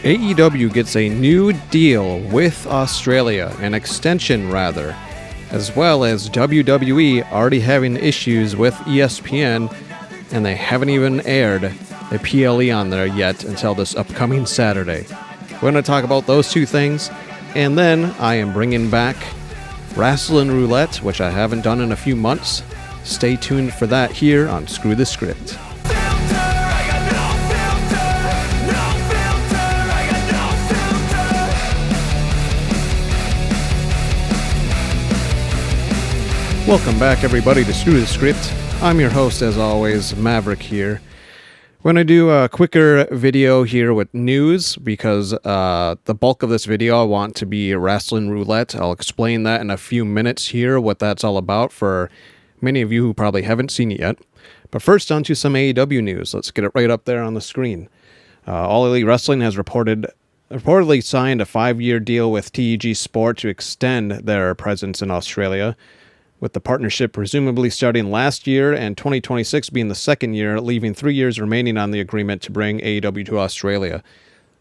AEW gets a new deal with Australia, an extension rather, as well as WWE already having issues with ESPN, and they haven't even aired a PLE on there yet until this upcoming Saturday. We're going to talk about those two things, and then I am bringing back RASSLIN Roulette, which I haven't done in a few months. Stay tuned for that here on Screw the Script. Welcome back, everybody, to Screw the Script. I'm your host, as always, Maverick here. We're going to do a quicker video here with news because the bulk of this video I want to be RASSLIN Roulette. I'll explain that in a few minutes here, what that's all about for many of you who probably haven't seen it yet. But first, on to some AEW news. Let's get it right up there on the screen. All Elite Wrestling has reportedly signed a 5-year deal with TEG Sport to extend their presence in Australia, with the partnership presumably starting last year and 2026 being the second year, leaving 3 years remaining on the agreement to bring AEW to Australia.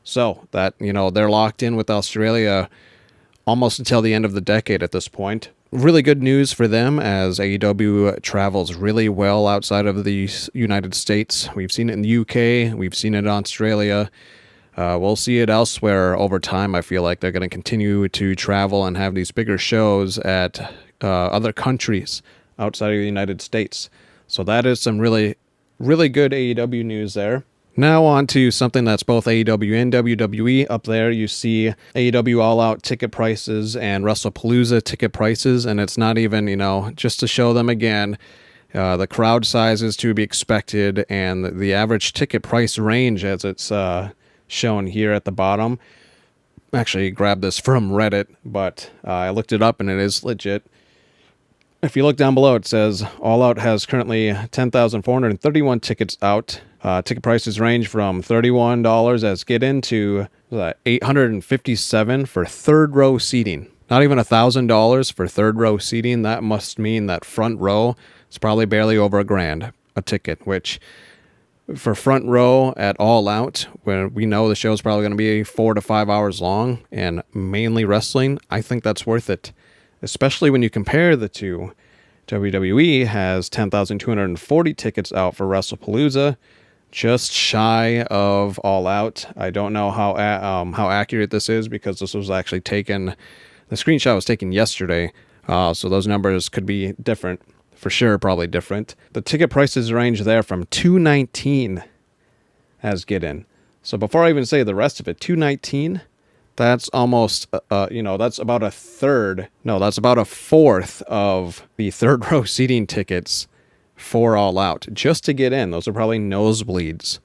So that, they're locked in with Australia almost until the end of the decade at this point. Really good news for them, as AEW travels really well outside of the United States. We've seen it in the UK, we've seen it in Australia. We'll see it elsewhere over time. I feel like they're going to continue to travel and have these bigger shows at other countries outside of the United States. So that is some really, really good AEW news there. Now on to something that's both AEW and WWE. Up there you see AEW All Out ticket prices and Wrestlepalooza ticket prices, and it's not even, just to show them again, the crowd sizes to be expected and the average ticket price range as it's shown here at the bottom. Actually grabbed this from Reddit, but I looked it up and it is legit. If you look down below, it says All Out has currently 10,431 tickets out. Ticket prices range from $31 as get in to $857 for third row seating. Not even $1,000 for third row seating. That must mean that front row is probably barely over $1,000 a ticket, which for front row at All Out, where we know the show is probably going to be 4 to 5 hours long and mainly wrestling, I think that's worth it. Especially when you compare the two. WWE has 10,240 tickets out for Wrestlepalooza, just shy of All Out. I don't know how accurate this is because this was actually taken, the screenshot was taken yesterday, so those numbers could be different. For sure, probably different. The ticket prices range there from $219 as get in. So before I even say the rest of it, $219. That's almost, that's about a third. No, that's about a fourth of the third row seating tickets for All Out just to get in. Those are probably nosebleeds.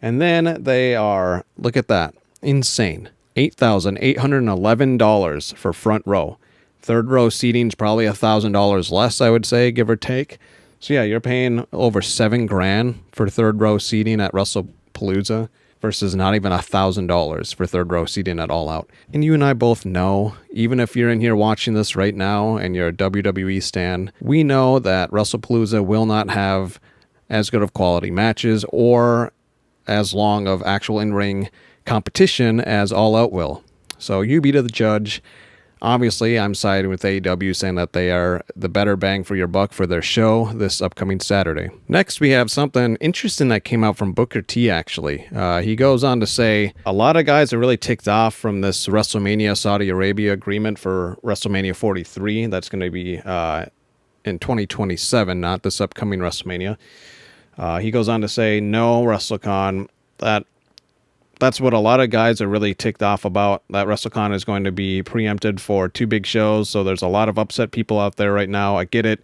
And then they are, look at that, insane. $8,811 for front row. Third row seating is probably $1,000 less, I would say, give or take. So yeah, you're paying over $7,000 for third row seating at Wrestlepalooza versus not even $1,000 for third row seating at All Out. And you and I both know, even if you're in here watching this right now and you're a WWE stan, we know that Wrestlepalooza will not have as good of quality matches or as long of actual in-ring competition as All Out will. So you be the judge. Obviously, I'm siding with AEW, saying that they are the better bang for your buck for their show this upcoming Saturday. Next, we have something interesting that came out from Booker T, actually. He goes on to say, a lot of guys are really ticked off from this WrestleMania Saudi Arabia agreement for WrestleMania 43. That's going to be in 2027, not this upcoming WrestleMania. He goes on to say, no, WrestleCon, that's what a lot of guys are really ticked off about. That WrestleCon is going to be preempted for 2 big shows, so there's a lot of upset people out there right now. I get it.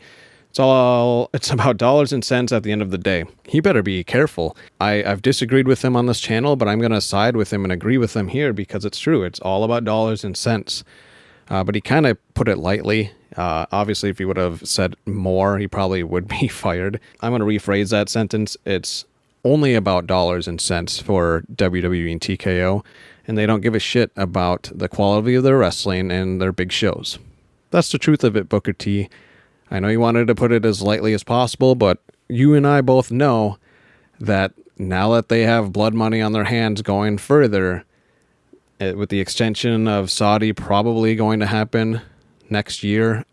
It's about dollars and cents at the end of the day. He better be careful. I've disagreed with him on this channel, but I'm going to side with him and agree with him here because it's true. It's all about dollars and cents. But he kind of put it lightly. Obviously, if he would have said more, he probably would be fired. I'm going to rephrase that sentence. It's only about dollars and cents for WWE and TKO, and they don't give a shit about the quality of their wrestling and their big shows. That's the truth of it, Booker T. I know you wanted to put it as lightly as possible, but you and I both know that now that they have blood money on their hands going further, with the extension of Saudi probably going to happen next year,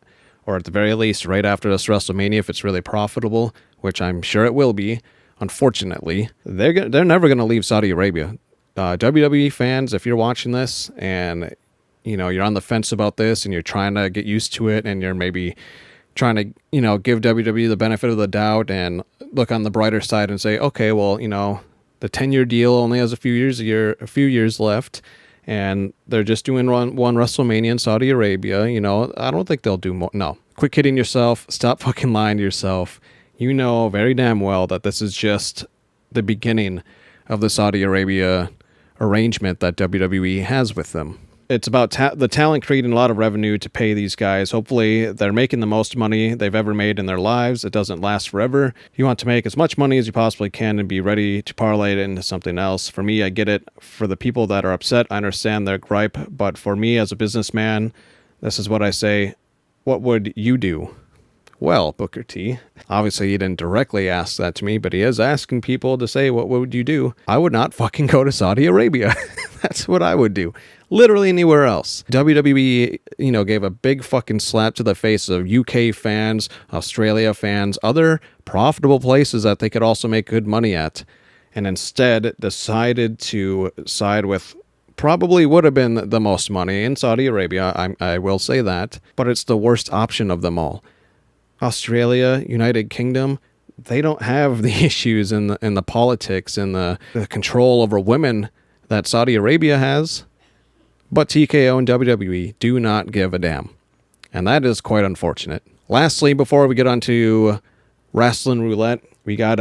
or at the very least right after this WrestleMania if it's really profitable, which I'm sure it will be. Unfortunately, they're never going to leave Saudi Arabia. WWE fans, if you're watching this and you're on the fence about this and you're trying to get used to it and you're maybe trying to give WWE the benefit of the doubt and look on the brighter side and say, okay, well, the 10-year deal only has a few years left, and they're just doing one WrestleMania in Saudi Arabia. I don't think they'll do more. No, quit kidding yourself. Stop fucking lying to yourself. You know very damn well that this is just the beginning of the Saudi Arabia arrangement that WWE has with them. It's about the talent creating a lot of revenue to pay these guys. Hopefully, they're making the most money they've ever made in their lives. It doesn't last forever. You want to make as much money as you possibly can and be ready to parlay it into something else. For me, I get it. For the people that are upset, I understand their gripe. But for me, as a businessman, this is what I say. What would you do? Well, Booker T, obviously he didn't directly ask that to me, but he is asking people to say, what would you do? I would not fucking go to Saudi Arabia. That's what I would do. Literally anywhere else. WWE, gave a big fucking slap to the face of UK fans, Australia fans, other profitable places that they could also make good money at, and instead decided to side with probably would have been the most money in Saudi Arabia. I will say that, but it's the worst option of them all. Australia, United Kingdom, they don't have the issues in the politics and the control over women that Saudi Arabia has. But TKO and WWE do not give a damn. And that is quite unfortunate. Lastly, before we get on to RASSLIN ROULETTE, we got,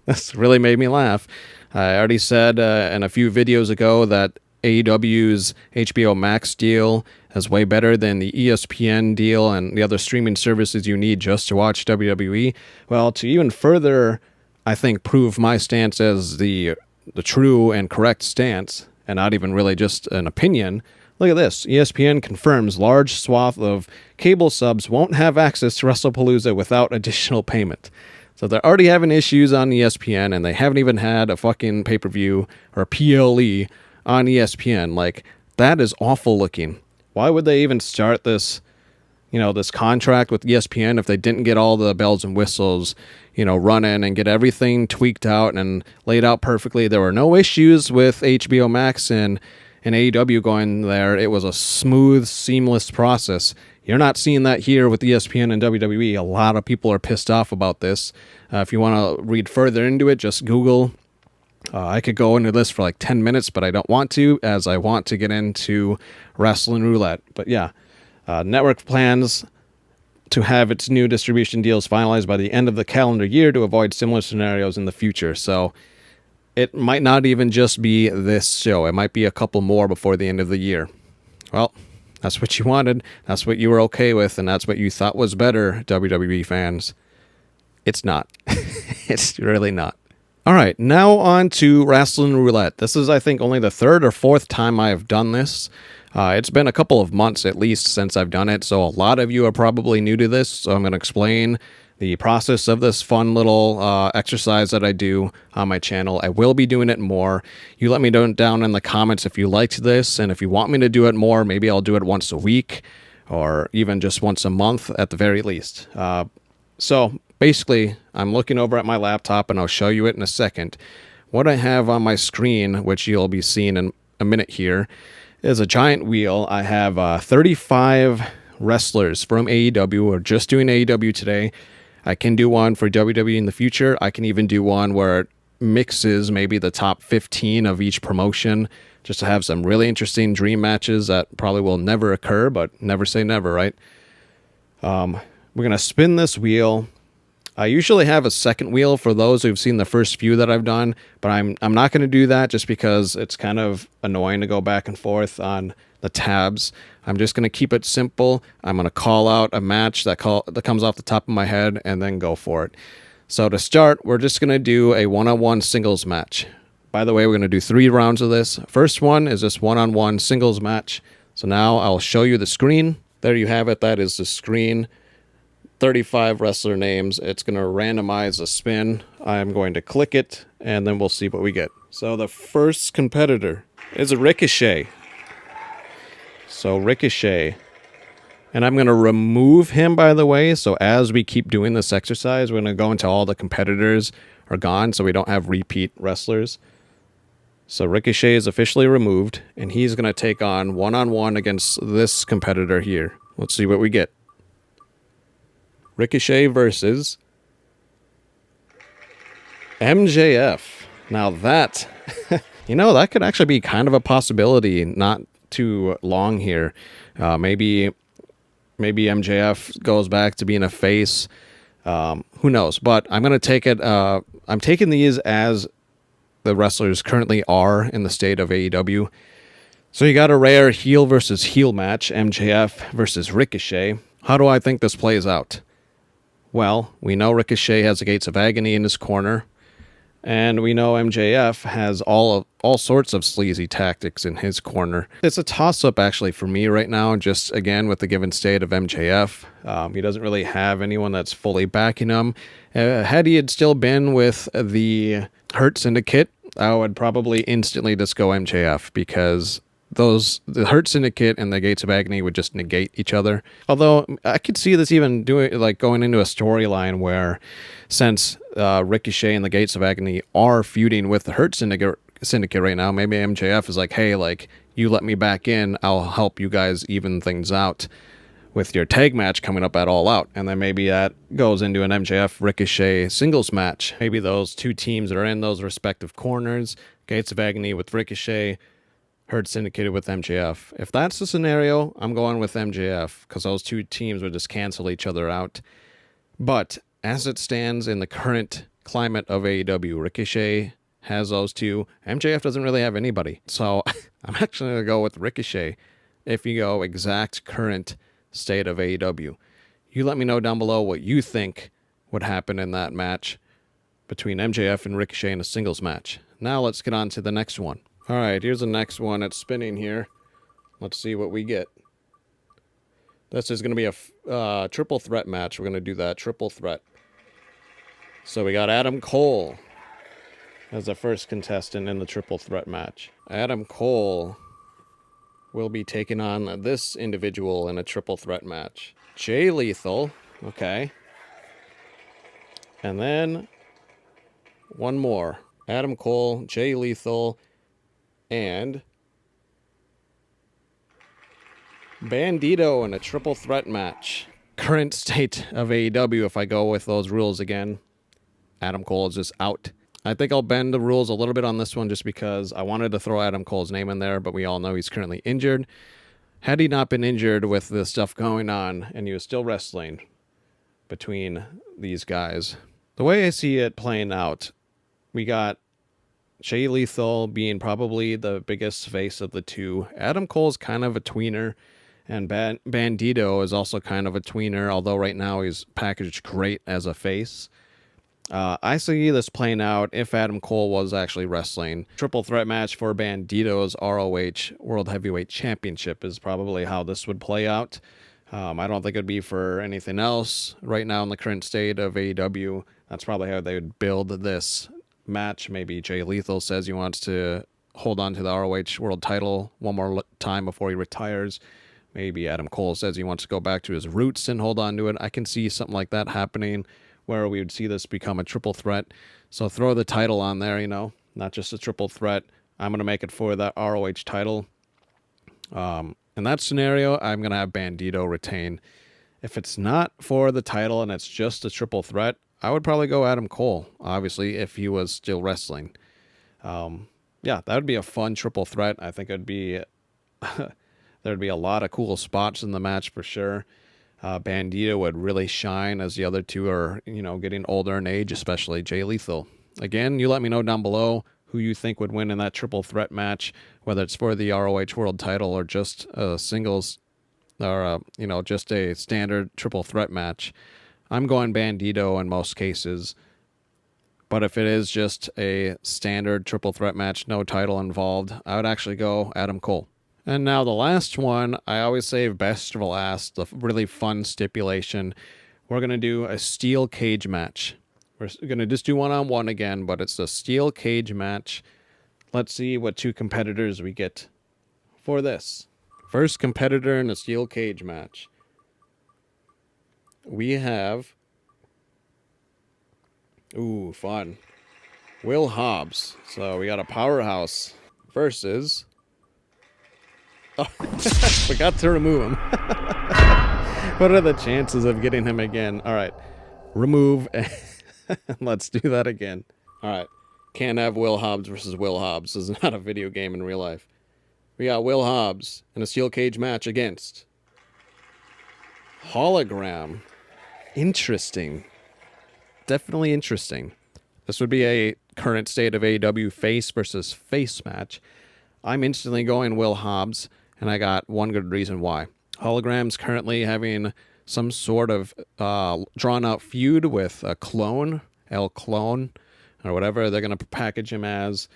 this really made me laugh. I already said in a few videos ago that AEW's HBO Max deal is way better than the ESPN deal and the other streaming services you need just to watch WWE. Well, to even further, I think, prove my stance as the true and correct stance, and not even really just an opinion, look at this. ESPN confirms large swath of cable subs won't have access to Wrestlepalooza without additional payment. So they're already having issues on ESPN, and they haven't even had a fucking pay-per-view or a PLE on ESPN. Like, that is awful looking. Why would they even start this, this contract with ESPN if they didn't get all the bells and whistles, running and get everything tweaked out and laid out perfectly? There were no issues with HBO Max and AEW going there. It was a smooth, seamless process. You're not seeing that here with ESPN and WWE. A lot of people are pissed off about this. If you want to read further into it, just Google. I could go into this for like 10 minutes, but I don't want to, as I want to get into RASSLIN ROULETTE. But yeah, network plans to have its new distribution deals finalized by the end of the calendar year to avoid similar scenarios in the future. So it might not even just be this show. It might be a couple more before the end of the year. Well, that's what you wanted. That's what you were okay with, and that's what you thought was better, WWE fans. It's not. It's really not. All right, now on to RASSLIN ROULETTE. This is, I think, only the third or fourth time I have done this. It's been a couple of months at least since I've done it, so a lot of you are probably new to this, so I'm going to explain the process of this fun little exercise that I do on my channel. I will be doing it more. You let me know down in the comments if you liked this, and if you want me to do it more, maybe I'll do it once a week, or even just once a month at the very least. So basically, I'm looking over at my laptop, and I'll show you it in a second. What I have on my screen, which you'll be seeing in a minute here, is a giant wheel. I have 35 wrestlers from AEW. We're just doing AEW today. I can do one for WWE in the future. I can even do one where it mixes maybe the top 15 of each promotion, just to have some really interesting dream matches that probably will never occur, but never say never, right? We're going to spin this wheel. I usually have a second wheel for those who've seen the first few that I've done, but I'm not going to do that just because it's kind of annoying to go back and forth on the tabs. I'm just going to keep it simple. I'm going to call out a match that comes off the top of my head and then go for it. So to start, we're just going to do a one-on-one singles match. By the way, we're going to do 3 rounds of this. First one is this one-on-one singles match. So now I'll show you the screen. There you have it. That is the screen. 35 wrestler names. It's going to randomize a spin. I'm going to click it, and then we'll see what we get. So the first competitor is a Ricochet. So Ricochet. And I'm going to remove him, by the way. So as we keep doing this exercise, we're going to go into all the competitors are gone so we don't have repeat wrestlers. So Ricochet is officially removed, and he's going to take on one-on-one against this competitor here. Let's see what we get. Ricochet versus MJF. Now that, that could actually be kind of a possibility not too long here. Maybe MJF goes back to being a face. Who knows? But I'm going to take it. I'm taking these as the wrestlers currently are in the state of AEW. So you got a rare heel versus heel match, MJF versus Ricochet. How do I think this plays out? Well, we know Ricochet has the Gates of Agony in his corner, and we know MJF has all sorts of sleazy tactics in his corner. It's a toss-up actually for me right now, just again with the given state of MJF. He doesn't really have anyone that's fully backing him. Had he had still been with the Hurt Syndicate, I would probably instantly just go MJF, because the Hurt Syndicate and the Gates of Agony would just negate each other. Although I could see this even going into a storyline where, since Ricochet and the Gates of Agony are feuding with the Hurt Syndicate right now, maybe MJF is like, hey, you let me back in, I'll help you guys even things out with your tag match coming up at All Out. And then maybe that goes into an MJF Ricochet singles match. Maybe those two teams that are in those respective corners, Gates of Agony with Ricochet, Hurt Syndicated with MJF. If that's the scenario, I'm going with MJF, because those two teams would just cancel each other out. But as it stands in the current climate of AEW, Ricochet has those two. MJF doesn't really have anybody. So I'm actually going to go with Ricochet if you go exact current state of AEW. You let me know down below what you think would happen in that match between MJF and Ricochet in a singles match. Now let's get on to the next one. All right, here's the next one. It's spinning here. Let's see what we get. This is going to be a triple threat match. We're going to do that triple threat. So we got Adam Cole as the first contestant in the triple threat match. Adam Cole will be taking on this individual in a triple threat match. Jay Lethal. Okay. And then one more. Adam Cole, Jay Lethal, and Bandito in a triple threat match. Current state of AEW, if I go with those rules again, Adam Cole is just out. I think I'll bend the rules a little bit on this one just because I wanted to throw Adam Cole's name in there, but we all know he's currently injured. Had he not been injured with the stuff going on and he was still wrestling between these guys, the way I see it playing out, we got Jay Lethal being probably the biggest face of the two. Adam Cole's kind of a tweener, and Bandito is also kind of a tweener, although right now he's packaged great as a face. I see this playing out if Adam Cole was actually wrestling. Triple threat match for Bandito's ROH World Heavyweight Championship is probably how this would play out. I don't think it'd be for anything else right now in the current state of AEW. That's probably how they would build this match. Maybe Jay Lethal says he wants to hold on to the ROH World title one more time before he retires. Maybe Adam Cole says he wants to go back to his roots and hold on to it. I can see something like that happening, where we would see this become a triple threat. So throw the title on there, not just a triple threat. I'm going to make it for that ROH title. In that scenario, I'm going to have Bandito retain. If it's not for the title and it's just a triple threat, I would probably go Adam Cole, obviously, if he was still wrestling. That would be a fun triple threat. I think it'd be there'd be a lot of cool spots in the match for sure. Bandito would really shine as the other two are, getting older in age, especially Jay Lethal. Again, you let me know down below who you think would win in that triple threat match, whether it's for the ROH World title or just a singles or, just a standard triple threat match. I'm going Bandito in most cases. But if it is just a standard triple threat match, no title involved, I would actually go Adam Cole. And now the last one, I always save best for last, the really fun stipulation. We're going to do a steel cage match. We're going to just do one-on-one again, but it's a steel cage match. Let's see what two competitors we get for this. First competitor in a steel cage match. We have... Ooh, fun. Will Hobbs. So we got a powerhouse versus... Oh, forgot to remove him. What are the chances of getting him again? All right. Remove. Let's do that again. All right. Can't have Will Hobbs versus Will Hobbs. This is not a video game in real life. We got Will Hobbs in a steel cage match against Hologram. Interesting. Definitely interesting. This would be a current state of AEW face versus face match. I'm instantly going Will Hobbs, and I got one good reason why. Hologram's currently having some sort of drawn-out feud with a clone, El Clone, or whatever they're going to package him as,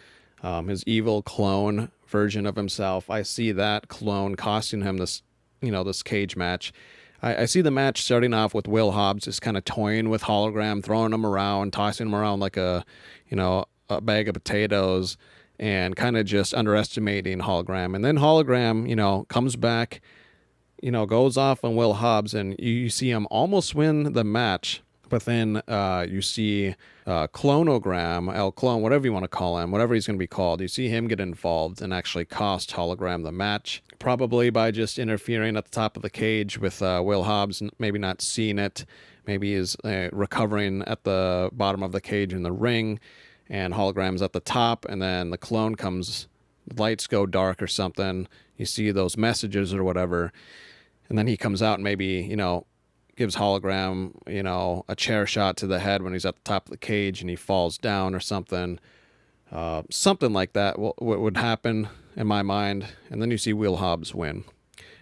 his evil clone version of himself. I see that clone costing him this, this cage match. I see the match starting off with Will Hobbs just kind of toying with Hologram, throwing him around, tossing him around like a bag of potatoes, and kind of just underestimating Hologram. And then Hologram, comes back, goes off on Will Hobbs, and you see him almost win the match. But then you see Clonogram, El Clone, whatever you want to call him, whatever he's going to be called, you see him get involved and actually cost Hologram the match, probably by just interfering at the top of the cage with Will Hobbs, maybe not seeing it. Maybe he's recovering at the bottom of the cage in the ring, and Hologram's at the top, and then the clone comes, lights go dark or something, you see those messages or whatever, and then he comes out and maybe, gives Hologram, a chair shot to the head when he's at the top of the cage and he falls down or something. Something like that would happen in my mind. And then you see Will Hobbs win.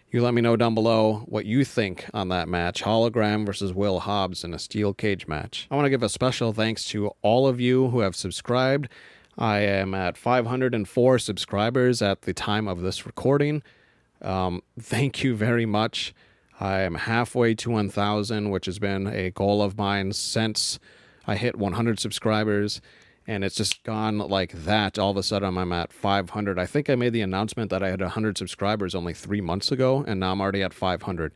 You let me know down below what you think on that match. Hologram versus Will Hobbs in a steel cage match. I want to give a special thanks to all of you who have subscribed. I am at 504 subscribers at the time of this recording. Thank you very much. I am halfway to 1,000, which has been a goal of mine since I hit 100 subscribers, and it's just gone like that. All of a sudden, I'm at 500. I think I made the announcement that I had 100 subscribers only 3 months ago, and now I'm already at 500.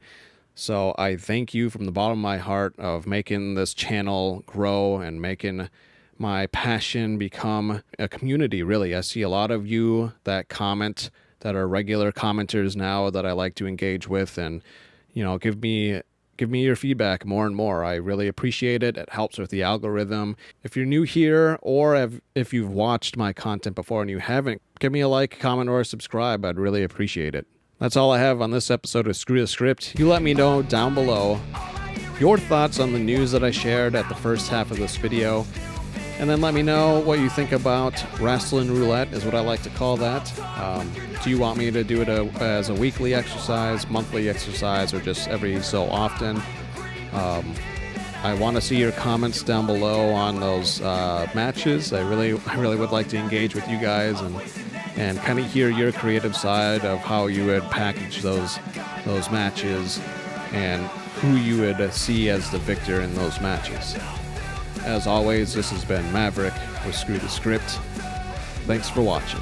So I thank you from the bottom of my heart of making this channel grow and making my passion become a community, really. I see a lot of you that comment, that are regular commenters now that I like to engage with, and give me your feedback more and more. I really appreciate it. It helps with the algorithm. If you're new here, or if you've watched my content before and you haven't, give me a like, comment, or a subscribe. I'd really appreciate it. That's all I have on this episode of Screw the Script. You let me know down below your thoughts on the news that I shared at the first half of this video. And then let me know what you think about RASSLIN ROULETTE, is what I like to call that. Do you want me to do it as a weekly exercise, monthly exercise, or just every so often? I want to see your comments down below on those matches. I really would like to engage with you guys and kind of hear your creative side of how you would package those matches and who you would see as the victor in those matches. As always, this has been Maverick with Screw the Script. Thanks for watching.